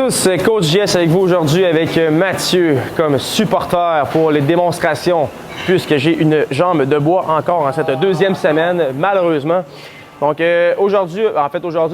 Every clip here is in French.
tous, Coach JS avec vous aujourd'hui avec Mathieu comme supporter pour les démonstrations puisque j'ai une jambe de bois encore en cette deuxième semaine, malheureusement. Donc aujourd'hui,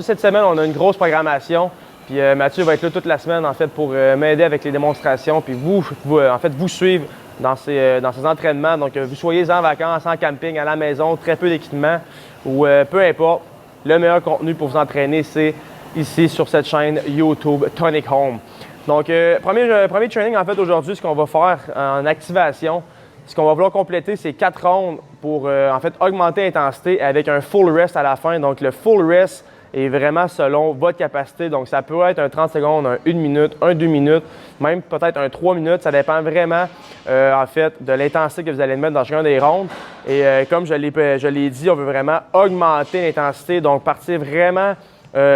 cette semaine, on a une grosse programmation. Puis Mathieu va être là toute la semaine en fait pour m'aider avec les démonstrations puis vous suivre dans ces entraînements. Donc vous soyez en vacances, en camping, à la maison, très peu d'équipement ou peu importe, le meilleur contenu pour vous entraîner, c'est ici sur cette chaîne YouTube Tonic Home. Donc, premier training en fait aujourd'hui, ce qu'on va faire en activation, ce qu'on va vouloir compléter, c'est 4 rondes pour en fait augmenter l'intensité avec un full rest à la fin. Donc, le full rest est vraiment selon votre capacité. Donc, ça peut être un 30 secondes, un 1 minute, un 2 minutes, même peut-être un 3 minutes. Ça dépend vraiment en fait de l'intensité que vous allez mettre dans chacun des rondes. Et comme je l'ai dit, on veut vraiment augmenter l'intensité. Donc, partir vraiment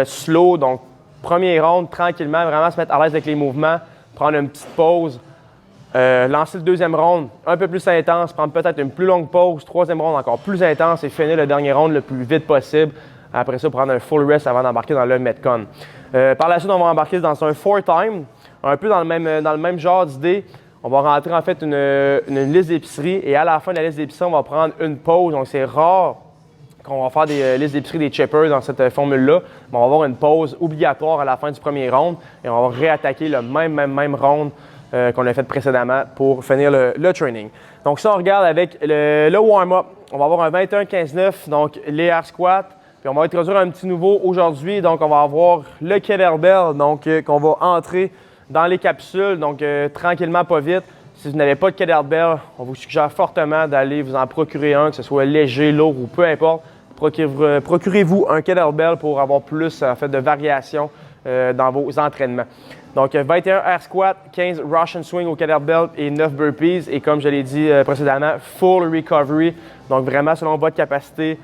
slow, donc première ronde, tranquillement, vraiment se mettre à l'aise avec les mouvements, prendre une petite pause, lancer le deuxième ronde un peu plus intense, prendre peut-être une plus longue pause, troisième ronde encore plus intense et finir le dernier ronde le plus vite possible. Après ça, prendre un full rest avant d'embarquer dans le Metcon. Par la suite, on va embarquer dans un 4-time, un peu dans le même genre d'idée. On va rentrer en fait une liste d'épicerie et à la fin de la liste d'épicerie, on va prendre une pause. Donc c'est rare qu'on va faire des listes d'épicerie, des chippers dans cette formule-là. On va avoir une pause obligatoire à la fin du premier round et on va réattaquer le même round qu'on a fait précédemment pour finir le training. Donc ça, on regarde avec le warm-up. On va avoir un 21-15-9, donc les air squats. Puis on va introduire un petit nouveau aujourd'hui. Donc on va avoir le kettlebell, donc qu'on va entrer dans les capsules, donc tranquillement, pas vite. Si vous n'avez pas de kettlebell, on vous suggère fortement d'aller vous en procurer un, que ce soit léger, lourd ou peu importe. Procurez-vous un kettlebell pour avoir plus en fait, de variation dans vos entraînements. Donc 21 air squat, 15 Russian swing au kettlebell et 9 burpees. Et comme je l'ai dit précédemment, full recovery. Donc vraiment selon votre capacité,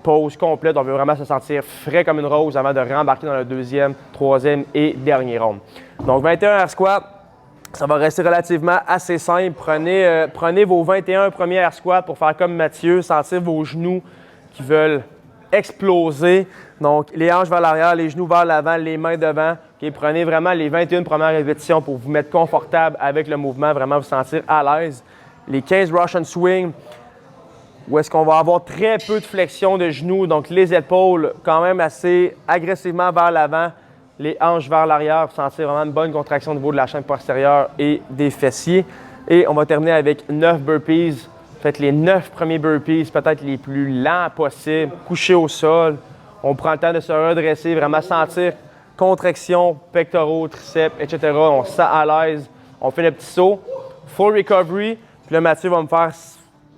pause complète. On veut vraiment se sentir frais comme une rose avant de rembarquer dans le deuxième, troisième et dernier round. Donc 21 air squat, ça va rester relativement assez simple. Prenez vos 21 premiers air squats pour faire comme Mathieu, sentir vos genoux qui veulent exploser. Donc, les hanches vers l'arrière, les genoux vers l'avant, les mains devant. Okay, prenez vraiment les 21 premières répétitions pour vous mettre confortable avec le mouvement, vraiment vous sentir à l'aise. Les 15 Russian swing, où est-ce qu'on va avoir très peu de flexion de genoux, donc les épaules quand même assez agressivement vers l'avant, les hanches vers l'arrière pour sentir vraiment une bonne contraction au niveau de la chaîne postérieure et des fessiers. Et on va terminer avec 9 burpees. Faites les 9 premiers burpees, peut-être les plus lents possibles, couchés au sol. On prend le temps de se redresser, vraiment sentir contraction, pectoraux, triceps, etc. On se sent à l'aise. On fait le petit saut. Full recovery. Puis là, Mathieu va me faire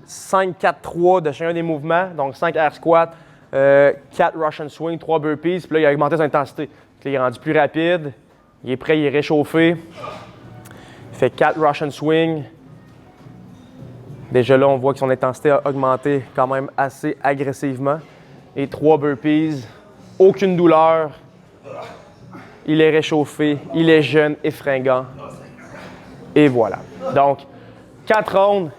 5-4-3 de chacun des mouvements. Donc 5 air squats, 4 Russian swing, 3 burpees. Puis là, il a augmenté son intensité. Puis là, il est rendu plus rapide. Il est prêt, il est réchauffé. Il fait 4 Russian swing. Déjà là, on voit que son intensité a augmenté quand même assez agressivement. Et 3 burpees, aucune douleur. Il est réchauffé, il est jeune et fringant. Et voilà. Donc, 4 rondes,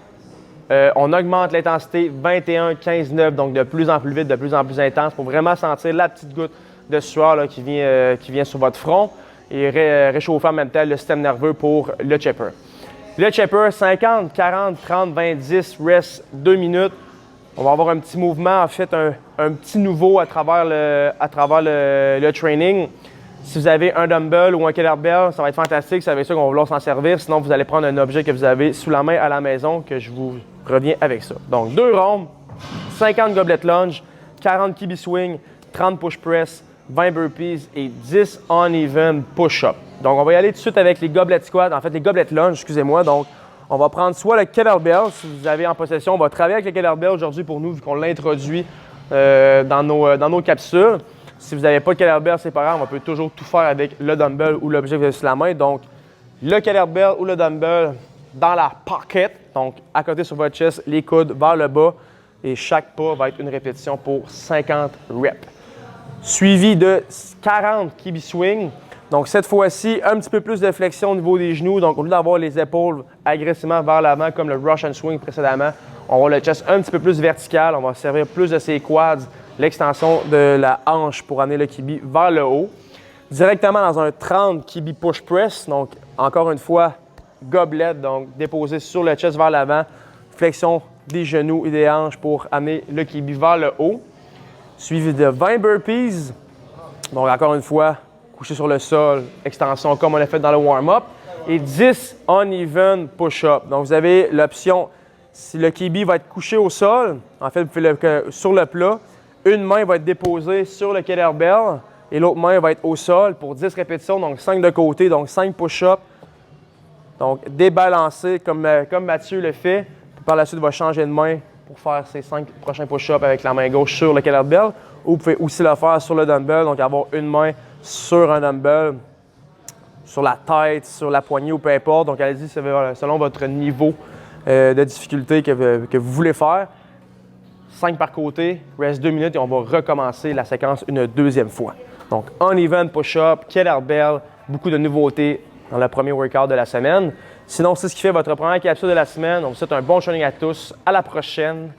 on augmente l'intensité 21, 15, 9, donc de plus en plus vite, de plus en plus intense pour vraiment sentir la petite goutte de sueur là, qui vient sur votre front et réchauffer en même temps le système nerveux pour le chipper. Le chipper, 50, 40, 30, 20, 10, rest 2 minutes. On va avoir un petit mouvement, en fait, un petit nouveau à travers le training. Si vous avez un dumbbell ou un kettlebell, ça va être fantastique. C'est avec ça qu'on va vouloir s'en servir. Sinon, vous allez prendre un objet que vous avez sous la main à la maison, que je vous reviens avec ça. Donc, 2 rondes, 50 goblet lunge, 40 kibi swing, 30 push press, 20 burpees et 10 uneven push-up. Donc, on va y aller tout de suite avec les goblet squats, en fait les goblet lunge, excusez-moi. Donc, on va prendre soit le kettlebell, si vous avez en possession. On va travailler avec le kettlebell aujourd'hui pour nous, vu qu'on l'a introduit dans nos capsules. Si vous n'avez pas de kettlebell, c'est pas grave, on peut toujours tout faire avec le dumbbell ou l'objet que vous avez sur la main. Donc, le kettlebell ou le dumbbell dans la pocket, donc à côté sur votre chest, les coudes vers le bas. Et chaque pas va être une répétition pour 50 reps. Suivi de 40 kibi swing. Donc, cette fois-ci, un petit peu plus de flexion au niveau des genoux. Donc, au lieu d'avoir les épaules agressivement vers l'avant comme le Russian swing précédemment, on va avoir le chest un petit peu plus vertical. On va servir plus de ses quads, l'extension de la hanche pour amener le kibi vers le haut. directement dans un 30 Kibi Push Press. Donc, encore une fois, gobelet, donc déposé sur le chest vers l'avant. Flexion des genoux et des hanches pour amener le Kibi vers le haut. Suivi de 20 burpees. Donc, encore une fois, couché sur le sol, extension comme on l'a fait dans le warm-up. Et 10 uneven push-up. Donc, vous avez l'option, si le Kibi va être couché au sol, en fait, vous faites sur le plat, une main va être déposée sur le kettlebell et l'autre main va être au sol pour 10 répétitions, donc 5 de côté, donc 5 push-ups. Donc, débalancé comme Mathieu le fait. Puis par la suite, il va changer de main pour faire ses 5 prochains push-ups avec la main gauche sur le kettlebell. Ou vous pouvez aussi le faire sur le dumbbell, donc avoir une main sur un dumbbell, sur la tête, sur la poignée ou peu importe. Donc, allez-y selon votre niveau de difficulté que vous voulez faire. 5 par côté, reste 2 minutes et on va recommencer la séquence une deuxième fois. Donc, uneven push-up, kettlebell, beaucoup de nouveautés dans le premier workout de la semaine. Sinon, c'est ce qui fait votre première capsule de la semaine. On vous souhaite un bon training à tous. À la prochaine.